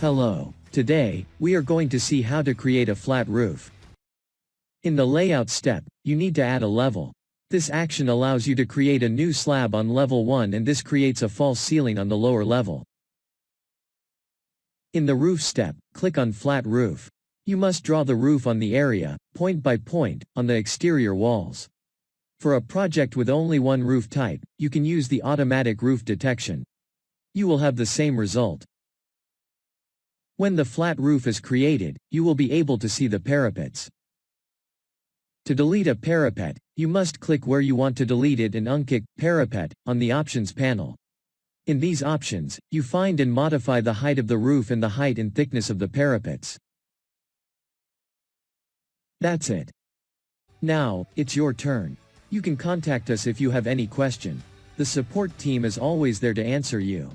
Hello. Today, we are going to see how to create a flat roof. In the layout step, you need to add a level. This action allows you to create a new slab on level 1 and this creates a false ceiling on the lower level. In the roof step, click on Flat Roof. You must draw the roof on the area, point by point, on the exterior walls. For a project with only one roof type, you can use the automatic roof detection. You will have the same result. When the flat roof is created, you will be able to see the parapets. To delete a parapet, you must click where you want to delete it and unclick Parapet on the Options panel. In these options, you find and modify the height of the roof and the height and thickness of the parapets. That's it. Now, it's your turn. You can contact us if you have any question. The support team is always there to answer you.